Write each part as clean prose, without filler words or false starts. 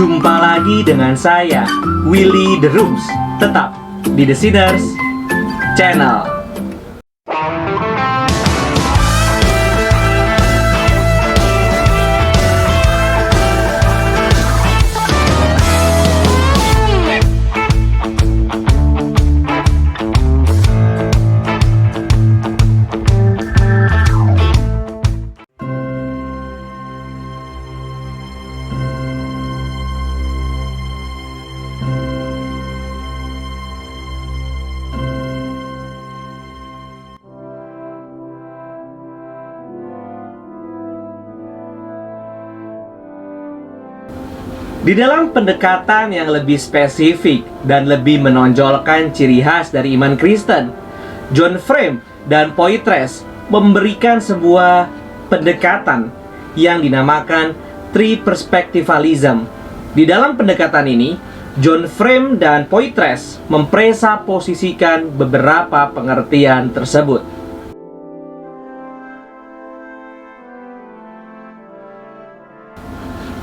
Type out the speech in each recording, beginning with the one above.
Jumpa lagi dengan saya, Willy The Rooms, tetap di The Sinners Channel. Di dalam pendekatan yang lebih spesifik dan lebih menonjolkan ciri khas dari iman Kristen, John Frame dan Poitras memberikan sebuah pendekatan yang dinamakan triperspektivalism. Di dalam pendekatan ini, John Frame dan Poitras mempresaposisikan beberapa pengertian tersebut.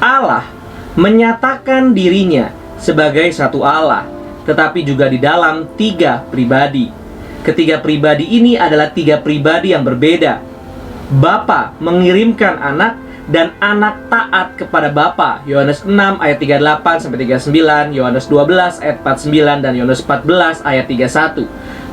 Allah menyatakan dirinya sebagai satu Allah, tetapi juga di dalam tiga pribadi. Ketiga pribadi ini adalah tiga pribadi yang berbeda. Bapa mengirimkan anak dan anak taat kepada Bapa. Yohanes 6 ayat 38 sampai 39, Yohanes 12 ayat 49 dan Yohanes 14 ayat 31.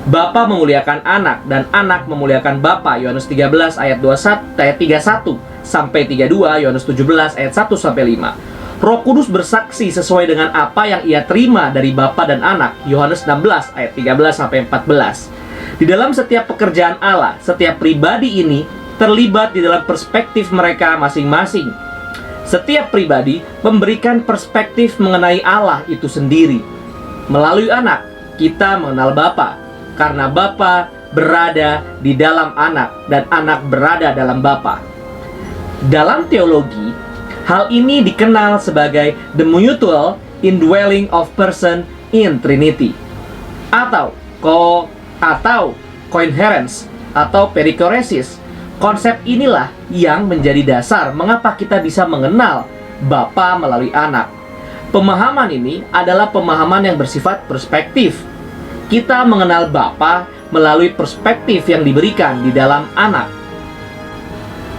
Bapa memuliakan anak dan anak memuliakan Bapa. Yohanes 13 ayat 21 ayat 31 sampai 32, Yohanes 17 ayat 1 sampai 5. Roh Kudus bersaksi sesuai dengan apa yang ia terima dari Bapa dan Anak. Yohanes 16 ayat 13 sampai 14. Di dalam setiap pekerjaan Allah, setiap pribadi ini terlibat di dalam perspektif mereka masing-masing. Setiap pribadi memberikan perspektif mengenai Allah itu sendiri. Melalui Anak, kita mengenal Bapa, karena Bapa berada di dalam Anak dan Anak berada dalam Bapa. Dalam teologi, hal ini dikenal sebagai the mutual indwelling of person in Trinity, atau coinherence atau perikoresis. Konsep inilah yang menjadi dasar mengapa kita bisa mengenal Bapa melalui Anak. Pemahaman ini adalah pemahaman yang bersifat perspektif. Kita mengenal Bapa melalui perspektif yang diberikan di dalam Anak.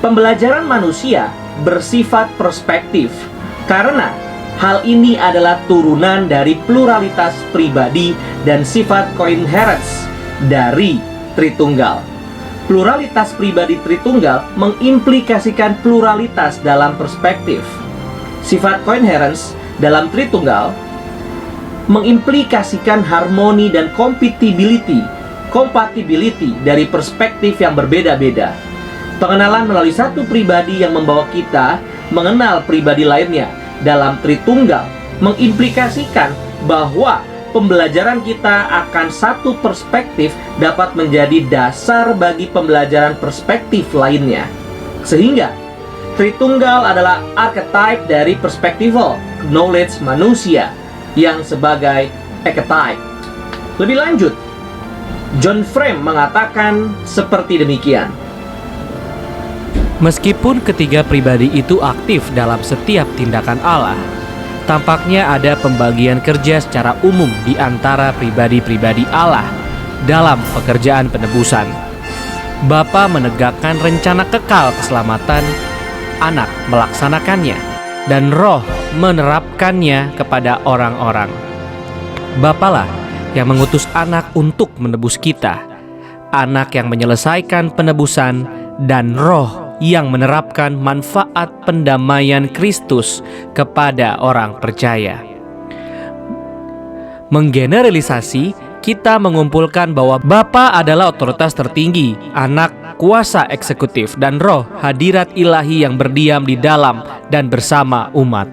Pembelajaran manusia bersifat perspektif karena hal ini adalah turunan dari pluralitas pribadi dan sifat coinherence dari Tritunggal. Pluralitas pribadi Tritunggal mengimplikasikan pluralitas dalam perspektif. Sifat coinherence dalam Tritunggal mengimplikasikan harmoni dan compatibility dari perspektif yang berbeda-beda. Pengenalan melalui satu pribadi yang membawa kita mengenal pribadi lainnya dalam Tritunggal mengimplikasikan bahwa pembelajaran kita akan satu perspektif dapat menjadi dasar bagi pembelajaran perspektif lainnya. Sehingga Tritunggal adalah archetype dari perspektival knowledge manusia yang sebagai archetype. Lebih lanjut, John Frame mengatakan seperti demikian. Meskipun ketiga pribadi itu aktif dalam setiap tindakan Allah, tampaknya ada pembagian kerja secara umum di antara pribadi-pribadi Allah dalam pekerjaan penebusan. Bapa menegakkan rencana kekal keselamatan, Anak melaksanakannya, dan Roh menerapkannya kepada orang-orang. Bapalah yang mengutus Anak untuk menebus kita, Anak yang menyelesaikan penebusan, dan Roh yang menerapkan manfaat pendamaian Kristus kepada orang percaya. Menggeneralisasi, kita mengumpulkan bahwa Bapa adalah otoritas tertinggi, Anak kuasa eksekutif, dan Roh hadirat ilahi yang berdiam di dalam dan bersama umat.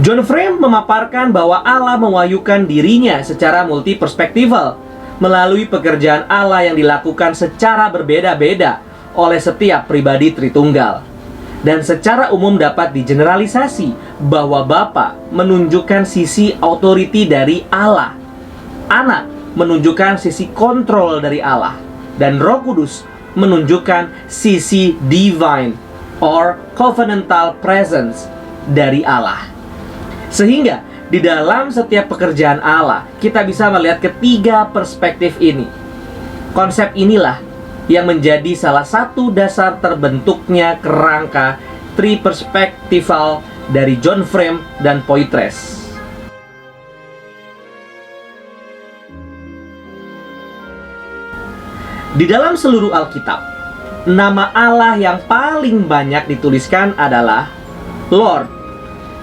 John Frame memaparkan bahwa Allah mewahyukan dirinya secara multiperspektival melalui pekerjaan Allah yang dilakukan secara berbeda-beda oleh setiap pribadi Tritunggal. Dan secara umum dapat digeneralisasi bahwa Bapa menunjukkan sisi authority dari Allah, Anak menunjukkan sisi kontrol dari Allah, dan Roh Kudus menunjukkan sisi divine or covenantal presence dari Allah. Sehingga di dalam setiap pekerjaan Allah, kita bisa melihat ketiga perspektif ini. Konsep inilah yang menjadi salah satu dasar terbentuknya kerangka triperspektifal dari John Frame dan Poitras. Di dalam seluruh Alkitab, nama Allah yang paling banyak dituliskan adalah Lord.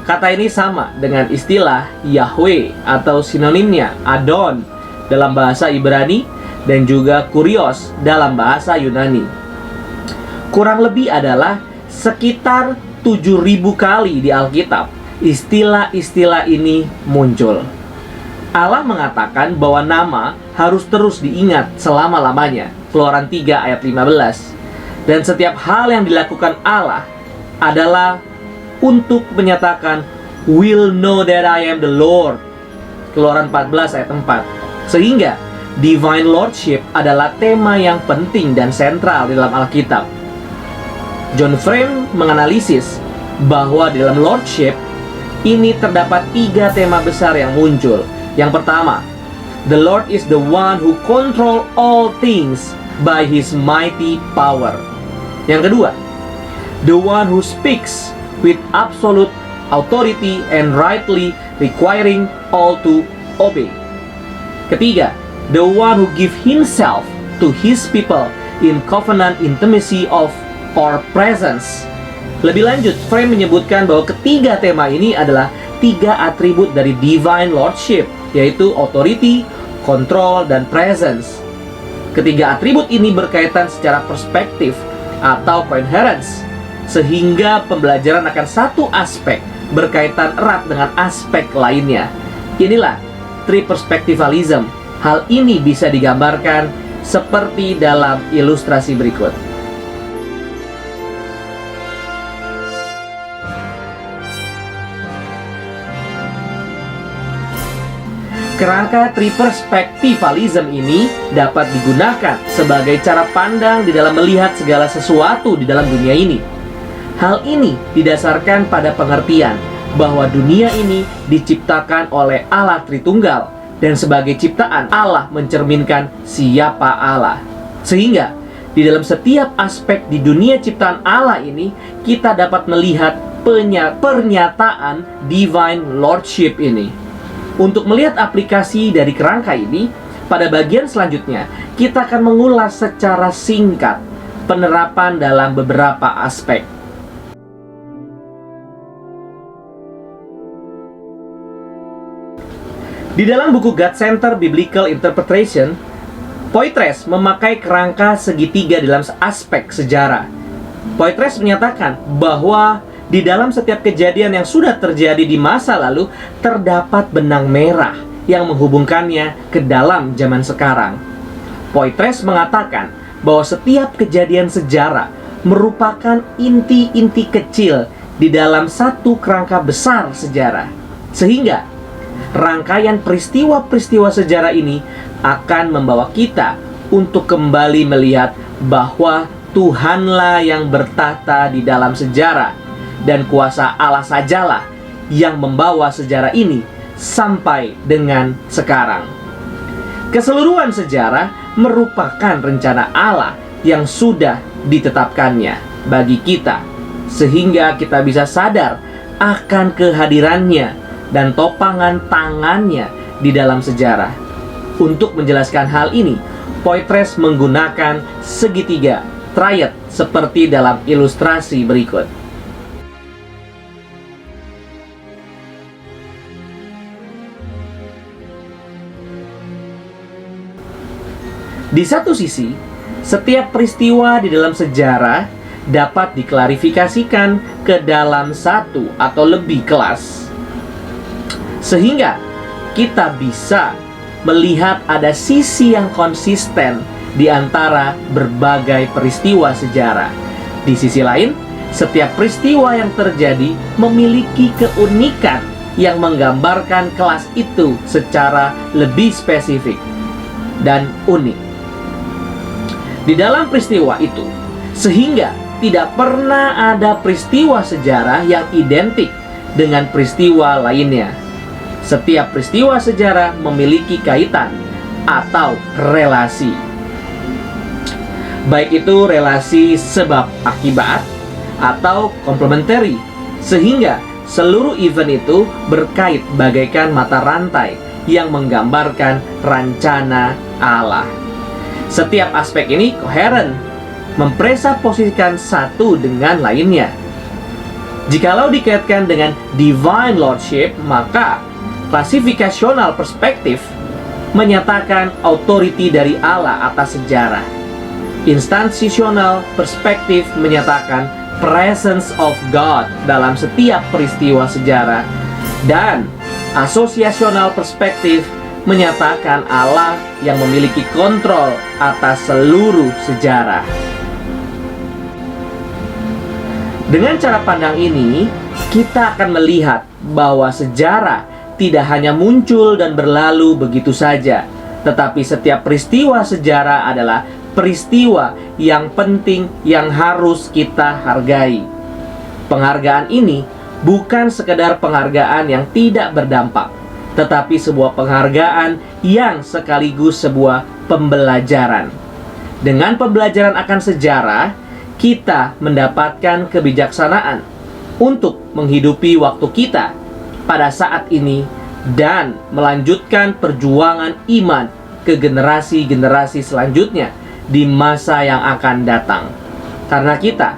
Kata ini sama dengan istilah Yahweh atau sinonimnya Adon dalam bahasa Ibrani dan juga Kurios dalam bahasa Yunani. Kurang lebih adalah sekitar 7.000 kali di Alkitab istilah-istilah ini muncul. Allah mengatakan bahwa nama harus terus diingat selama-lamanya. Keluaran 3 ayat 15. Dan setiap hal yang dilakukan Allah adalah untuk menyatakan will know that I am the Lord. Keluaran 14 ayat 4. Sehingga Divine Lordship adalah tema yang penting dan sentral di dalam Alkitab. John Frame menganalisis bahwa di dalam Lordship ini terdapat 3 tema besar yang muncul. Yang pertama, the Lord is the one who control all things by His mighty power. Yang kedua, the one who speaks with absolute authority and rightly requiring all to obey. Ketiga, the one who give Himself to His people in covenant intimacy of or presence. Lebih lanjut, Frame menyebutkan bahwa ketiga tema ini adalah 3 atribut dari Divine Lordship, yaitu authority, control, dan presence. Ketiga atribut ini berkaitan secara perspektif atau coherence, sehingga pembelajaran akan satu aspek berkaitan erat dengan aspek lainnya. Inilah triperspektivalism. Hal ini bisa digambarkan seperti dalam ilustrasi berikut. Kerangka triperspektivalism ini dapat digunakan sebagai cara pandang di dalam melihat segala sesuatu di dalam dunia ini. Hal ini didasarkan pada pengertian bahwa dunia ini diciptakan oleh Allah Tritunggal, dan sebagai ciptaan Allah mencerminkan siapa Allah. Sehingga di dalam setiap aspek di dunia ciptaan Allah ini, kita dapat melihat pernyataan Divine Lordship ini. Untuk melihat aplikasi dari kerangka ini, pada bagian selanjutnya kita akan mengulas secara singkat penerapan dalam beberapa aspek. Di dalam buku God Center Biblical Interpretation, Poitras memakai kerangka segitiga dalam aspek sejarah. Poitras menyatakan bahwa di dalam setiap kejadian yang sudah terjadi di masa lalu, terdapat benang merah yang menghubungkannya ke dalam zaman sekarang. Poitras mengatakan bahwa setiap kejadian sejarah merupakan inti-inti kecil di dalam satu kerangka besar sejarah. Sehingga rangkaian peristiwa-peristiwa sejarah ini akan membawa kita untuk kembali melihat bahwa Tuhanlah yang bertahta di dalam sejarah, dan kuasa Allah sajalah yang membawa sejarah ini sampai dengan sekarang. Keseluruhan sejarah merupakan rencana Allah yang sudah ditetapkannya bagi kita, sehingga kita bisa sadar akan kehadirannya dan topangan tangannya di dalam sejarah. Untuk menjelaskan hal ini, Poitras menggunakan segitiga triad seperti dalam ilustrasi berikut. Di satu sisi, setiap peristiwa di dalam sejarah dapat diklarifikasikan ke dalam satu atau lebih kelas, sehingga kita bisa melihat ada sisi yang konsisten di antara berbagai peristiwa sejarah. Di sisi lain, setiap peristiwa yang terjadi memiliki keunikan yang menggambarkan kelas itu secara lebih spesifik dan unik. Di dalam peristiwa itu, sehingga tidak pernah ada peristiwa sejarah yang identik dengan peristiwa lainnya. Setiap peristiwa sejarah memiliki kaitan atau relasi. Baik itu relasi sebab akibat atau complementary, sehingga seluruh event itu berkait bagaikan mata rantai yang menggambarkan rencana Allah. Setiap aspek ini koheren, mempresupposisikan satu dengan lainnya. Jikalau dikaitkan dengan divine lordship, maka klasifikasional perspektif menyatakan authority dari Allah atas sejarah. Instansisional perspektif menyatakan presence of God dalam setiap peristiwa sejarah. Dan asosiasional perspektif menyatakan Allah yang memiliki kontrol atas seluruh sejarah. Dengan cara pandang ini, kita akan melihat bahwa sejarah tidak hanya muncul dan berlalu begitu saja, tetapi setiap peristiwa sejarah adalah peristiwa yang penting yang harus kita hargai. Penghargaan ini bukan sekedar penghargaan yang tidak berdampak, tetapi sebuah penghargaan yang sekaligus sebuah pembelajaran. Dengan pembelajaran akan sejarah, kita mendapatkan kebijaksanaan untuk menghidupi waktu kita pada saat ini dan melanjutkan perjuangan iman ke generasi-generasi selanjutnya di masa yang akan datang. Karena kita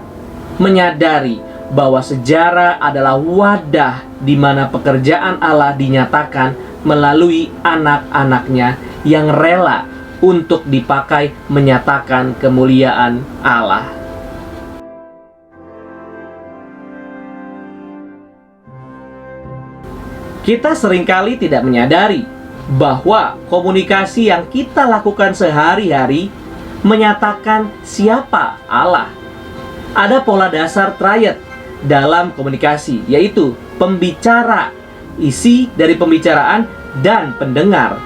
menyadari bahwa sejarah adalah wadah di mana pekerjaan Allah dinyatakan melalui anak-anaknya yang rela untuk dipakai menyatakan kemuliaan Allah. Kita seringkali tidak menyadari bahwa komunikasi yang kita lakukan sehari-hari menyatakan siapa Allah. Ada pola dasar triad dalam komunikasi, yaitu pembicara, isi dari pembicaraan, dan pendengar.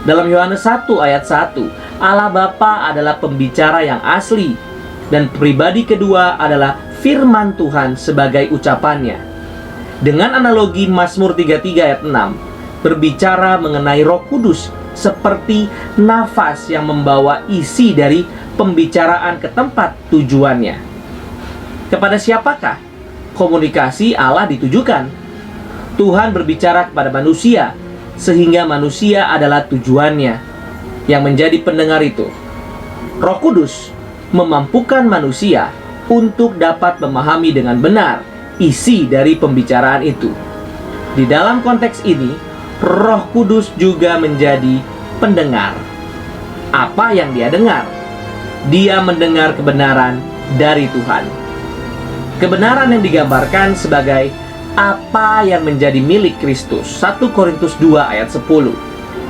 Dalam Yohanes 1 ayat 1, Allah Bapa adalah pembicara yang asli, dan pribadi kedua adalah firman Tuhan sebagai ucapannya. Dengan analogi Mazmur 33 ayat 6, berbicara mengenai Roh Kudus seperti nafas yang membawa isi dari pembicaraan ke tempat tujuannya. Kepada siapakah komunikasi Allah ditujukan? Tuhan berbicara kepada manusia, sehingga manusia adalah tujuannya. Yang menjadi pendengar itu, Roh Kudus memampukan manusia untuk dapat memahami dengan benar isi dari pembicaraan itu. Di dalam konteks ini, Roh Kudus juga menjadi pendengar. Apa yang dia dengar? Dia mendengar kebenaran dari Tuhan. Kebenaran yang digambarkan sebagai apa yang menjadi milik Kristus. 1 Korintus 2 ayat 10.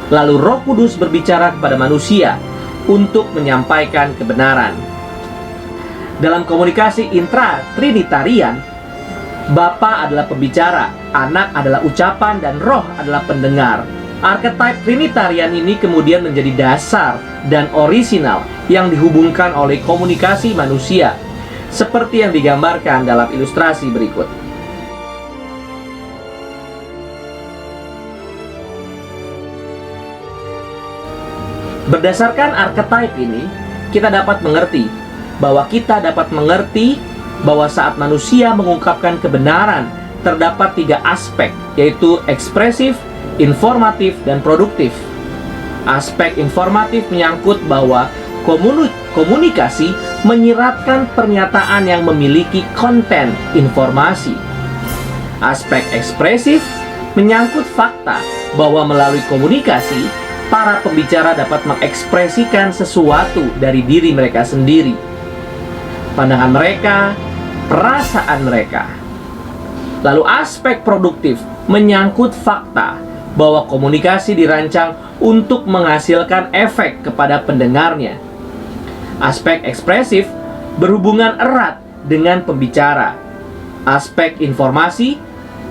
Lalu Roh Kudus berbicara kepada manusia untuk menyampaikan kebenaran. Dalam komunikasi intra-trinitarian, Bapa adalah pembicara, Anak adalah ucapan, dan Roh adalah pendengar. Archetype Trinitarian ini kemudian menjadi dasar dan orisinal yang dihubungkan oleh komunikasi manusia, seperti yang digambarkan dalam ilustrasi berikut. Berdasarkan archetype ini, kita dapat mengerti bahwa saat manusia mengungkapkan kebenaran, terdapat 3 aspek, yaitu ekspresif, informatif, dan produktif. Aspek informatif menyangkut bahwa komunikasi menyiratkan pernyataan yang memiliki konten informasi. Aspek ekspresif menyangkut fakta bahwa melalui komunikasi, para pembicara dapat mengekspresikan sesuatu dari diri mereka sendiri, pandangan mereka, perasaan mereka. Lalu aspek produktif menyangkut fakta bahwa komunikasi dirancang untuk menghasilkan efek kepada pendengarnya. Aspek ekspresif berhubungan erat dengan pembicara. Aspek informasi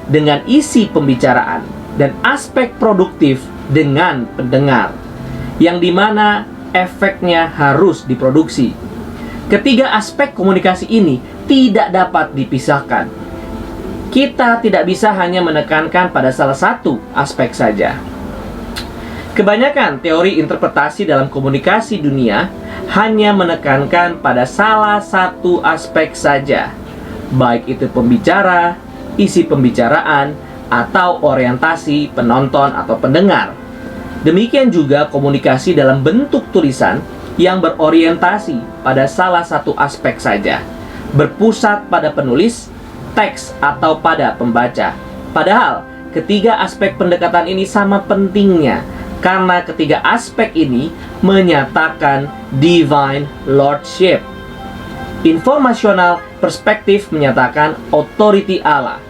dengan isi pembicaraan, dan aspek produktif dengan pendengar, yang dimana efeknya harus diproduksi. Ketiga aspek komunikasi ini tidak dapat dipisahkan. Kita tidak bisa hanya menekankan pada salah satu aspek saja. Kebanyakan teori interpretasi dalam komunikasi dunia hanya menekankan pada salah satu aspek saja, baik itu pembicara, isi pembicaraan, atau orientasi penonton atau pendengar. Demikian juga komunikasi dalam bentuk tulisan yang berorientasi pada salah satu aspek saja, berpusat pada penulis, teks, atau pada pembaca. Padahal, ketiga aspek pendekatan ini sama pentingnya, karena ketiga aspek ini menyatakan divine lordship. Informasional perspektif menyatakan authority Allah.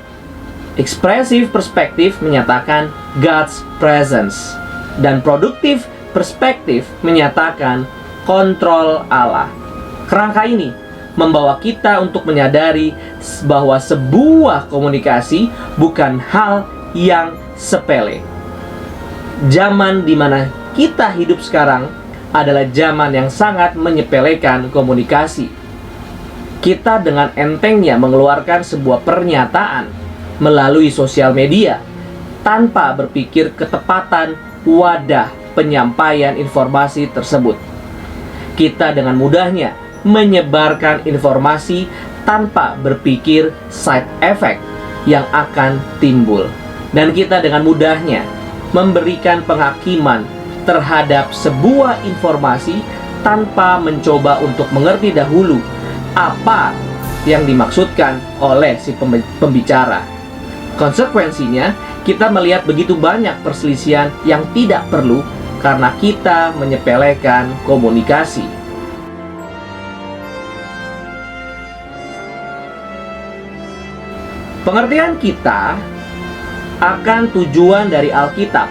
Expressive perspektif menyatakan God's presence. Dan produktif perspektif menyatakan kontrol Allah. Kerangka ini membawa kita untuk menyadari bahwa sebuah komunikasi bukan hal yang sepele. Zaman di mana kita hidup sekarang adalah zaman yang sangat menyepelekan komunikasi. Kita dengan entengnya mengeluarkan sebuah pernyataan melalui sosial media tanpa berpikir ketepatan wadah penyampaian informasi tersebut. Kita dengan mudahnya menyebarkan informasi tanpa berpikir side effect yang akan timbul. Dan kita dengan mudahnya memberikan penghakiman terhadap sebuah informasi tanpa mencoba untuk mengerti dahulu apa yang dimaksudkan oleh si pembicara. Konsekuensinya, kita melihat begitu banyak perselisihan yang tidak perlu karena kita menyepelekan komunikasi. Pengertian kita akan tujuan dari Alkitab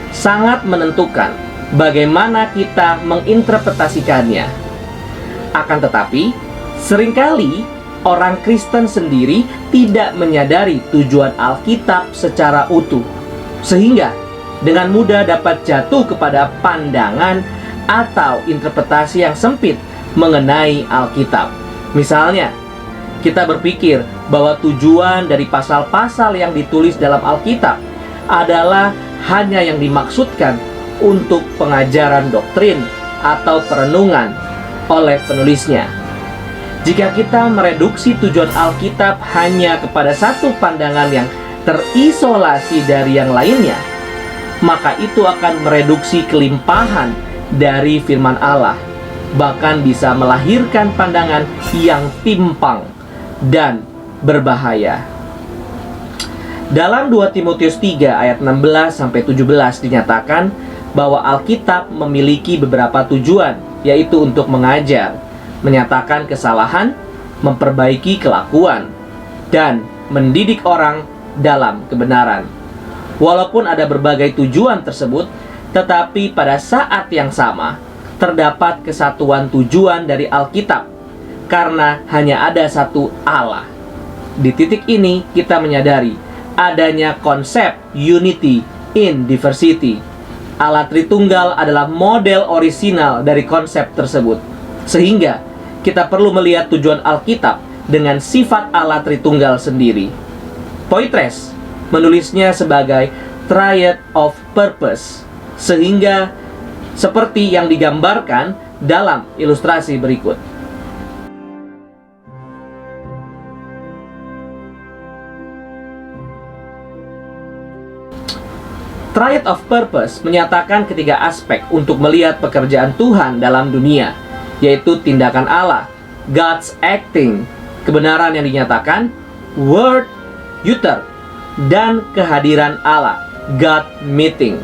sangat menentukan bagaimana kita menginterpretasikannya. Akan tetapi, seringkali orang Kristen sendiri tidak menyadari tujuan Alkitab secara utuh, sehingga dengan mudah dapat jatuh kepada pandangan atau interpretasi yang sempit mengenai Alkitab. Misalnya, kita berpikir bahwa tujuan dari pasal-pasal yang ditulis dalam Alkitab adalah hanya yang dimaksudkan untuk pengajaran doktrin atau perenungan oleh penulisnya. Jika kita mereduksi tujuan Alkitab hanya kepada satu pandangan yang terisolasi dari yang lainnya, maka itu akan mereduksi kelimpahan dari firman Allah, bahkan bisa melahirkan pandangan yang timpang dan berbahaya. Dalam 2 Timotius 3 ayat 16-17 dinyatakan bahwa Alkitab memiliki beberapa tujuan, yaitu untuk mengajar, menyatakan kesalahan, memperbaiki kelakuan, dan mendidik orang dalam kebenaran. Walaupun ada berbagai tujuan tersebut, tetapi pada saat yang sama terdapat kesatuan tujuan dari Alkitab, karena hanya ada satu Allah. Di titik ini kita menyadari adanya konsep unity in diversity. Allah Tritunggal adalah model orisinal dari konsep tersebut, sehingga kita perlu melihat tujuan Alkitab dengan sifat Allah Tritunggal sendiri. Poitres menulisnya sebagai triad of purpose, sehingga seperti yang digambarkan dalam ilustrasi berikut. Triad of purpose menyatakan ketiga aspek untuk melihat pekerjaan Tuhan dalam dunia, yaitu tindakan Allah, God's acting, kebenaran yang dinyatakan, word, uter, dan kehadiran Allah, God meeting.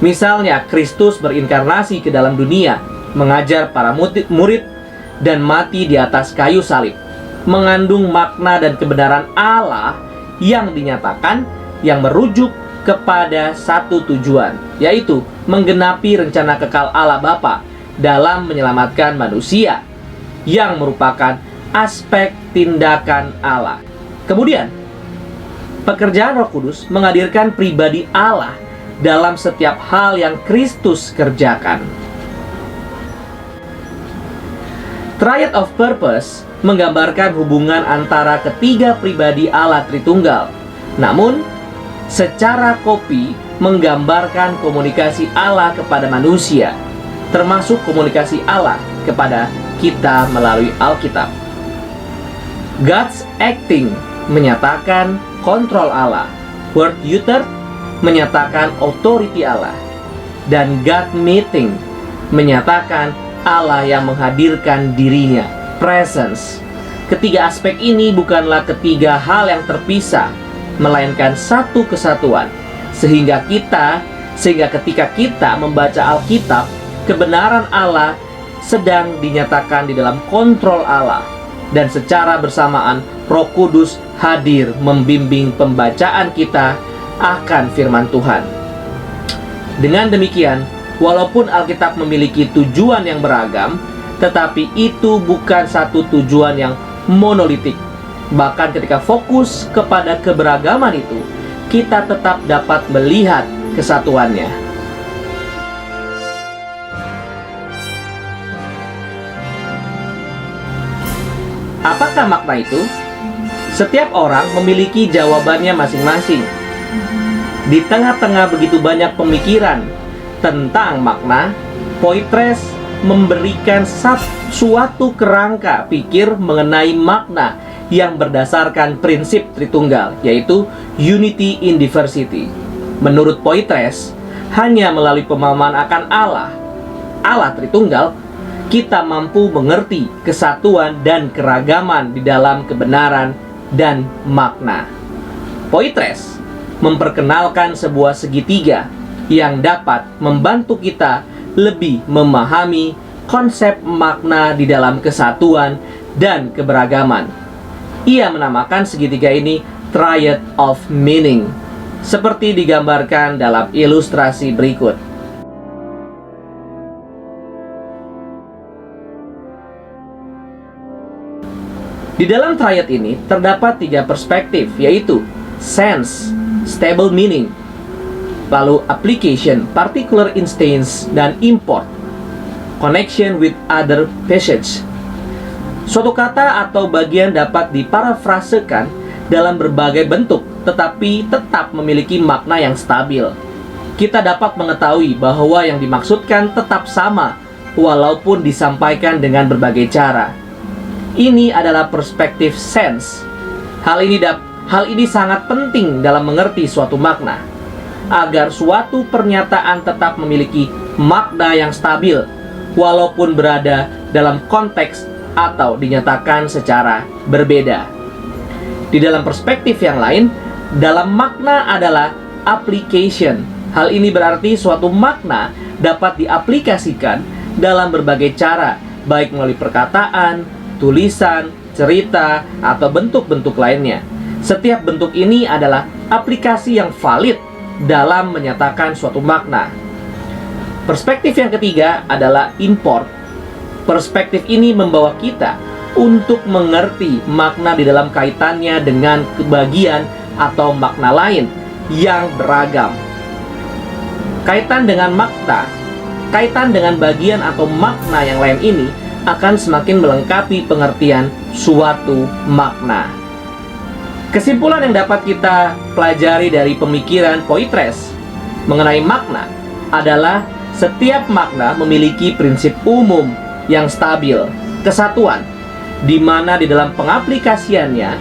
Misalnya, Kristus berinkarnasi ke dalam dunia, mengajar para murid, dan mati di atas kayu salib, mengandung makna dan kebenaran Allah yang dinyatakan, yang merujuk kepada satu tujuan, yaitu menggenapi rencana kekal Allah Bapa dalam menyelamatkan manusia, yang merupakan aspek tindakan Allah. Kemudian, pekerjaan Roh Kudus menghadirkan pribadi Allah dalam setiap hal yang Kristus kerjakan. Triad of purpose menggambarkan hubungan antara ketiga pribadi Allah Tritunggal. Namun, secara kopi menggambarkan komunikasi Allah kepada manusia, termasuk komunikasi Allah kepada kita melalui Alkitab. God's acting menyatakan kontrol Allah. Word uter menyatakan authority Allah. Dan God meeting menyatakan Allah yang menghadirkan dirinya, presence. Ketiga aspek ini bukanlah ketiga hal yang terpisah, melainkan satu kesatuan. Sehingga ketika kita membaca Alkitab, kebenaran Allah sedang dinyatakan di dalam kontrol Allah. Dan secara bersamaan Roh Kudus hadir membimbing pembacaan kita akan firman Tuhan. Dengan demikian, walaupun Alkitab memiliki tujuan yang beragam, tetapi itu bukan satu tujuan yang monolitik. Bahkan ketika fokus kepada keberagaman itu, kita tetap dapat melihat kesatuannya. Apakah makna itu? Setiap orang memiliki jawabannya masing-masing. Di tengah-tengah begitu banyak pemikiran tentang makna, Poitres memberikan suatu kerangka pikir mengenai makna yang berdasarkan prinsip Tritunggal, yaitu unity in diversity. Menurut Poitres, hanya melalui pemahaman akan Allah Tritunggal, kita mampu mengerti kesatuan dan keragaman di dalam kebenaran dan makna. Poitres memperkenalkan sebuah segitiga yang dapat membantu kita lebih memahami konsep makna di dalam kesatuan dan keberagaman. Ia menamakan segitiga ini triad of meaning, seperti digambarkan dalam ilustrasi berikut. Di dalam triad ini terdapat 3 perspektif, yaitu sense, stable meaning, lalu application, particular instance, dan import, connection with other passage. Suatu kata atau bagian dapat diparafrasekan dalam berbagai bentuk, tetapi tetap memiliki makna yang stabil. Kita dapat mengetahui bahwa yang dimaksudkan tetap sama, walaupun disampaikan dengan berbagai cara. Ini adalah perspektif sense. Hal ini sangat penting dalam mengerti suatu makna, agar suatu pernyataan tetap memiliki makna yang stabil, walaupun berada dalam konteks atau dinyatakan secara berbeda. Di dalam perspektif yang lain, dalam makna adalah application. Hal ini berarti suatu makna dapat diaplikasikan dalam berbagai cara, baik melalui perkataan, tulisan, cerita, atau bentuk-bentuk lainnya. Setiap bentuk ini adalah aplikasi yang valid dalam menyatakan suatu makna. Perspektif yang ketiga adalah import. Perspektif ini membawa kita untuk mengerti makna di dalam kaitannya dengan kebagian atau makna lain yang beragam. Kaitan dengan bagian atau makna yang lain ini akan semakin melengkapi pengertian suatu makna. Kesimpulan yang dapat kita pelajari dari pemikiran Poitres mengenai makna adalah setiap makna memiliki prinsip umum yang stabil, kesatuan, di mana di dalam pengaplikasiannya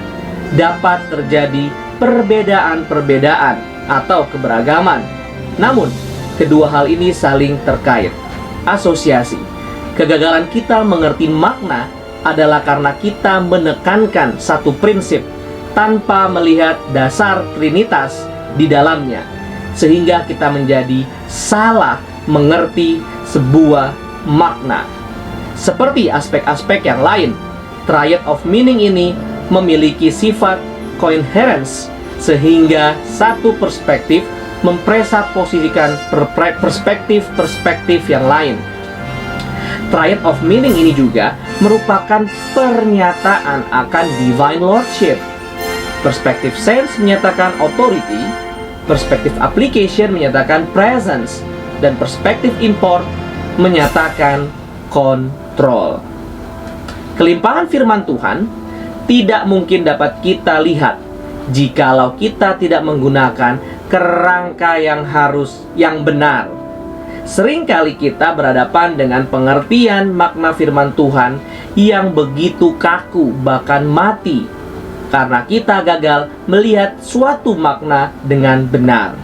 dapat terjadi perbedaan-perbedaan atau keberagaman. Namun, kedua hal ini saling terkait, asosiasi. Kegagalan kita mengerti makna adalah karena kita menekankan satu prinsip tanpa melihat dasar trinitas di dalamnya, sehingga kita menjadi salah mengerti sebuah makna. Seperti aspek-aspek yang lain, triad of meaning ini memiliki sifat coherence, sehingga satu perspektif mempresupposisikan perspektif-perspektif yang lain. Triad of meaning ini juga merupakan pernyataan akan divine lordship. Perspektif sense menyatakan authority, perspektif application menyatakan presence, dan perspektif import menyatakan control. Kelimpahan firman Tuhan tidak mungkin dapat kita lihat jikalau kita tidak menggunakan kerangka yang benar. Seringkali kita berhadapan dengan pengertian makna firman Tuhan yang begitu kaku, bahkan mati, karena kita gagal melihat suatu makna dengan benar.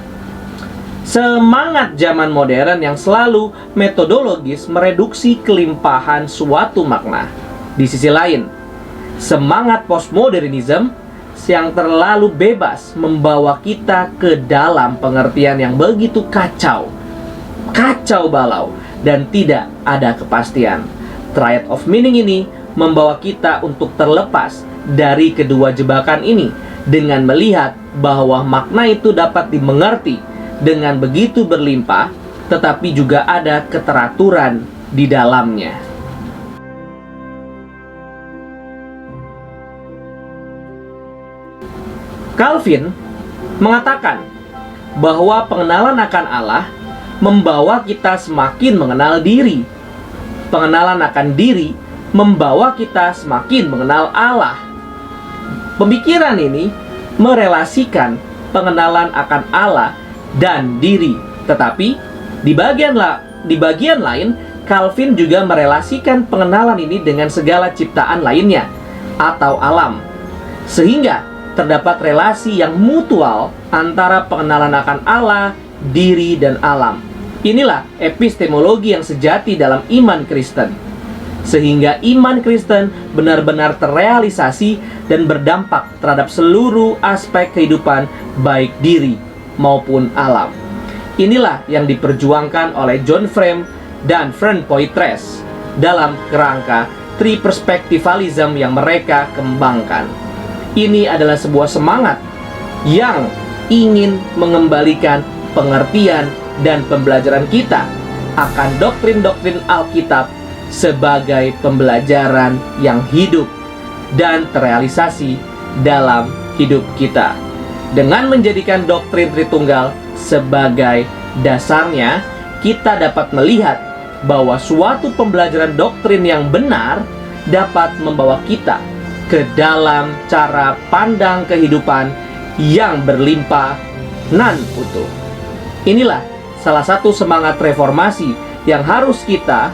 Semangat zaman modern yang selalu metodologis mereduksi kelimpahan suatu makna. Di sisi lain, semangat postmodernism yang terlalu bebas membawa kita ke dalam pengertian yang begitu kacau balau, dan tidak ada kepastian. Triad of meaning ini membawa kita untuk terlepas dari kedua jebakan ini dengan melihat bahwa makna itu dapat dimengerti dengan begitu berlimpah, tetapi juga ada keteraturan di dalamnya. Calvin mengatakan bahwa pengenalan akan Allah membawa kita semakin mengenal diri. Pengenalan akan diri membawa kita semakin mengenal Allah. Pemikiran ini merelasikan pengenalan akan Allah dan diri. Tetapi di bagian lain, Calvin juga merelasikan pengenalan ini dengan segala ciptaan lainnya atau alam. Sehingga terdapat relasi yang mutual antara pengenalan akan Allah, diri, dan alam. Inilah epistemologi yang sejati dalam iman Kristen. Sehingga iman Kristen benar-benar terrealisasi dan berdampak terhadap seluruh aspek kehidupan, baik diri maupun alam. Inilah yang diperjuangkan oleh John Frame dan Fern Poitres dalam kerangka triperspektivalism yang mereka kembangkan. Ini adalah sebuah semangat yang ingin mengembalikan pengertian dan pembelajaran kita akan doktrin-doktrin Alkitab sebagai pembelajaran yang hidup dan terrealisasi dalam hidup kita. Dengan menjadikan doktrin Tritunggal sebagai dasarnya, kita dapat melihat bahwa suatu pembelajaran doktrin yang benar dapat membawa kita ke dalam cara pandang kehidupan yang berlimpah nan utuh. Inilah salah satu semangat reformasi yang harus kita,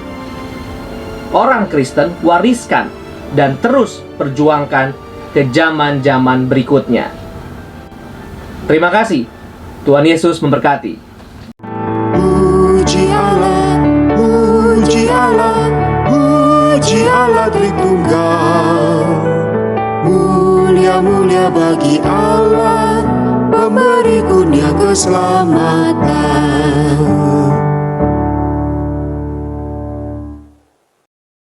orang Kristen, wariskan dan terus perjuangkan ke zaman-zaman berikutnya. Terima kasih. Tuhan Yesus memberkati. Puji Allah, puji Allah, puji Allah Tritunggal. Mulia-mulia bagi Allah, pemberi kurnia keselamatan.